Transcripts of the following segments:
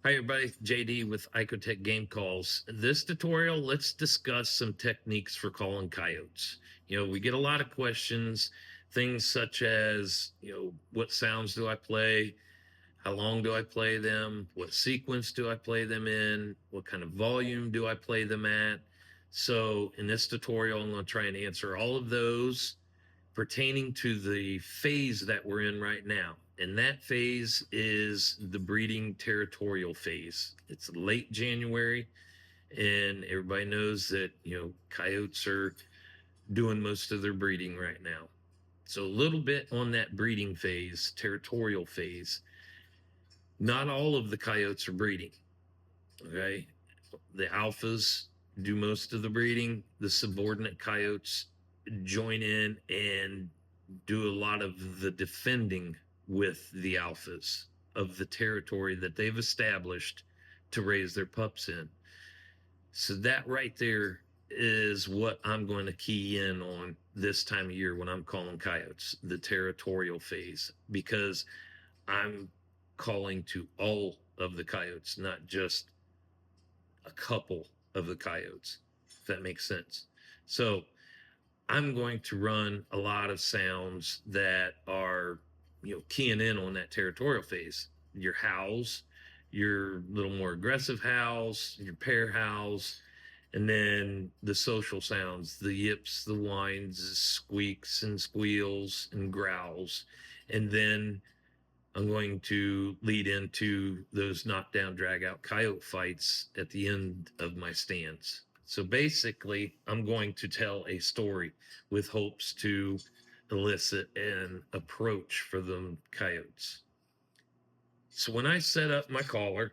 Hi everybody, JD with Icotech Game Calls. In this tutorial, let's discuss some techniques for calling coyotes. We get a lot of questions, things such as, what sounds do I play? How long do I play them? What sequence do I play them in? What kind of volume do I play them at? So in this tutorial, I'm going to try and answer all of those pertaining to the phase that we're in right now. And that phase is the breeding territorial phase. It's late January, and everybody knows that, coyotes are doing most of their breeding right now. So a little bit on that breeding phase, territorial phase. Not all of the coyotes are breeding, okay? The alphas do most of the breeding. The subordinate coyotes join in and do a lot of the defending with the alphas of the territory that they've established to raise their pups in. So that right there is what I'm going to key in on this time of year when I'm calling coyotes, the territorial phase, because I'm calling to all of the coyotes, not just a couple of the coyotes, if that makes sense. So I'm going to run a lot of sounds that are, keying in on that territorial phase. Your howls, your little more aggressive howls, your pair howls, and then the social sounds, the yips, the whines, the squeaks and squeals and growls. And then I'm going to lead into those knockdown, drag out coyote fights at the end of my stands. So basically, I'm going to tell a story with hopes to elicit an approach for the coyotes. So when I set up my caller,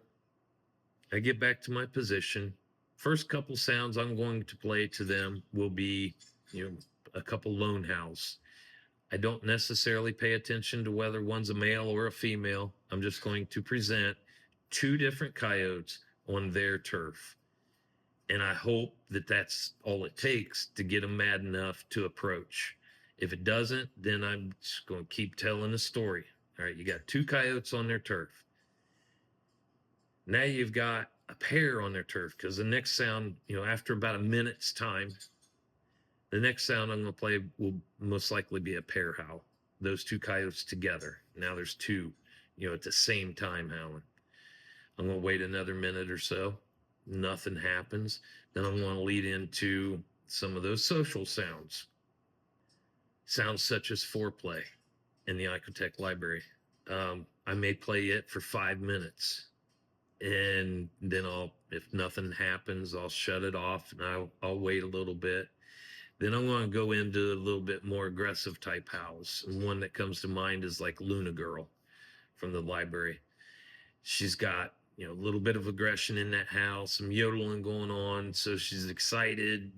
I get back to my position. First couple sounds I'm going to play to them will be, a couple lone howls. I don't necessarily pay attention to whether one's a male or a female. I'm just going to present two different coyotes on their turf. And I hope that that's all it takes to get them mad enough to approach. If it doesn't, then I'm just going to keep telling the story. All right, you got two coyotes on their turf. Now you've got a pair on their turf, because the next sound, after about a minute's time, the next sound I'm going to play will most likely be a pair howl. Those two coyotes together. Now there's two, at the same time howling. I'm going to wait another minute or so. Nothing happens. Then I'm going to lead into some of those social sounds. Sounds such as foreplay in the Icotech library. I may play it for 5 minutes. And then if nothing happens, I'll shut it off and I'll wait a little bit. Then I'm going to go into a little bit more aggressive type howls. And one that comes to mind is like Luna Girl from the library. She's got, a little bit of aggression in that howl, some yodeling going on. So she's excited,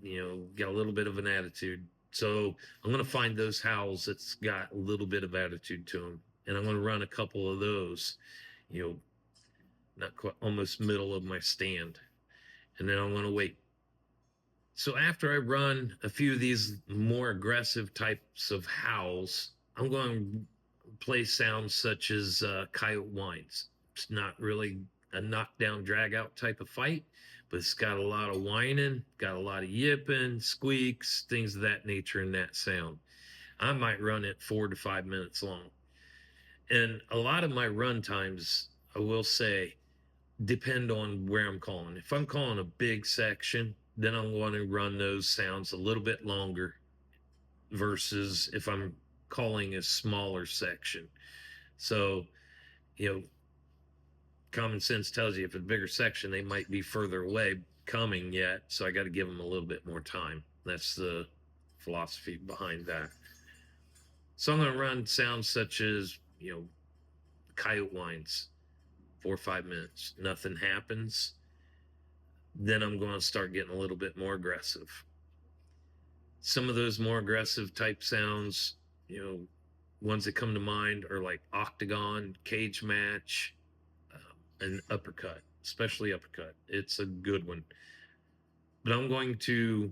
got a little bit of an attitude. So I'm going to find those howls that's got a little bit of attitude to them. And I'm going to run a couple of those, not quite, almost middle of my stand. And then I'm going to wait. So after I run a few of these more aggressive types of howls, I'm going to play sounds such as coyote whines. It's not really a knockdown, drag out type of fight, but it's got a lot of whining, got a lot of yipping, squeaks, things of that nature in that sound. I might run it 4 to 5 minutes long. And a lot of my run times, I will say, depend on where I'm calling. If I'm calling a big section, then I'm going to run those sounds a little bit longer versus if I'm calling a smaller section. So, common sense tells you if it's a bigger section, they might be further away coming yet. So I got to give them a little bit more time. That's the philosophy behind that. So I'm going to run sounds such as, coyote whines, 4 or 5 minutes. Nothing happens. Then I'm going to start getting a little bit more aggressive. Some of those more aggressive type sounds, ones that come to mind are like octagon, cage match, and uppercut, especially uppercut. It's a good one. But I'm going to,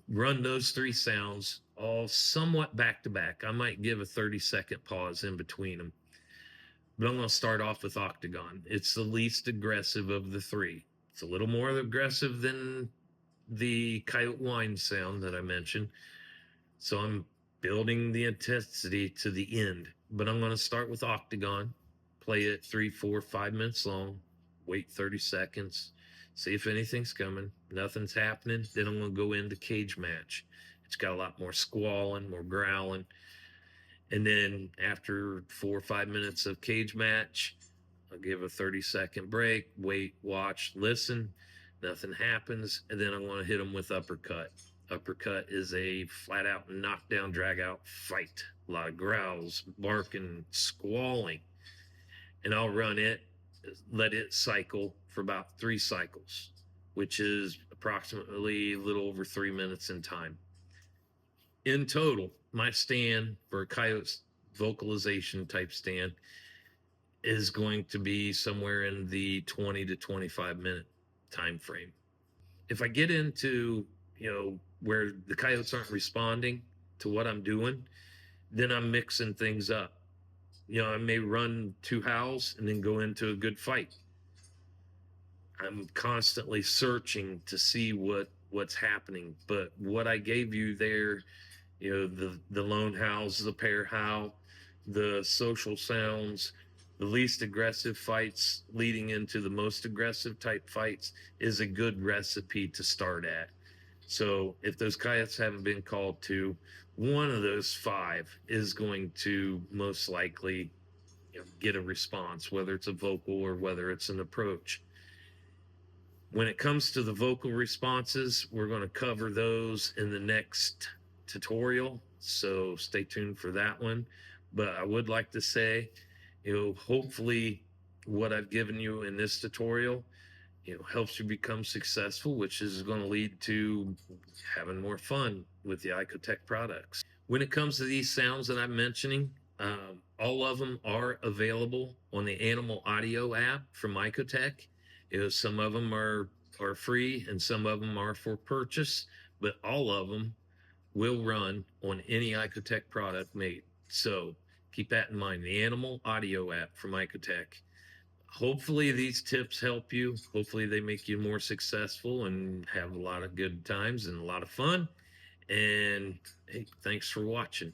run those three sounds all somewhat back to back. I might give a 30-second pause in between them. but I'm going to start off with Octagon. It's the least aggressive of the three. It's a little more aggressive than the Coyote whine sound that I mentioned. So I'm building the intensity to the end. But I'm going to start with Octagon, play it 3, 4, 5 minutes long, wait 30 seconds, see if anything's coming. Nothing's happening. Then I'm going to go into cage match. It's got a lot more squalling, more growling. And then after 4 or 5 minutes of cage match, I'll give a 30-second break, wait, watch, listen. Nothing happens. And then I'm going to hit them with uppercut. Uppercut is a flat out knockdown, drag out fight. A lot of growls, barking, squalling. And I'll run it, let it cycle for about 3 cycles, which is approximately a little over 3 minutes in time. In total, my stand for a Coyotes vocalization type stand is going to be somewhere in the 20 to 25 minute time frame. If I get into, where the Coyotes aren't responding to what I'm doing, then I'm mixing things up. I may run 2 howls and then go into a good fight. I'm constantly searching to see what's happening. But what I gave you there, the lone howls, the pair howl, the social sounds, the least aggressive fights leading into the most aggressive type fights is a good recipe to start at. So if those coyotes haven't been called to, one of those 5 is going to most likely get a response, whether it's a vocal or whether it's an approach. When it comes to the vocal responses, we're going to cover those in the next tutorial, so stay tuned for that one. But I would like to say, hopefully what I've given you in this tutorial, helps you become successful, which is going to lead to having more fun with the Icotech products. When it comes to these sounds that I'm mentioning, all of them are available on the Animal Audio app from Icotech. Some of them are free and some of them are for purchase, but all of them will run on any Icotech product made. So keep that in mind. The Animal Audio app from Icotech. Hopefully these tips help you. Hopefully they make you more successful and have a lot of good times and a lot of fun. And hey, thanks for watching.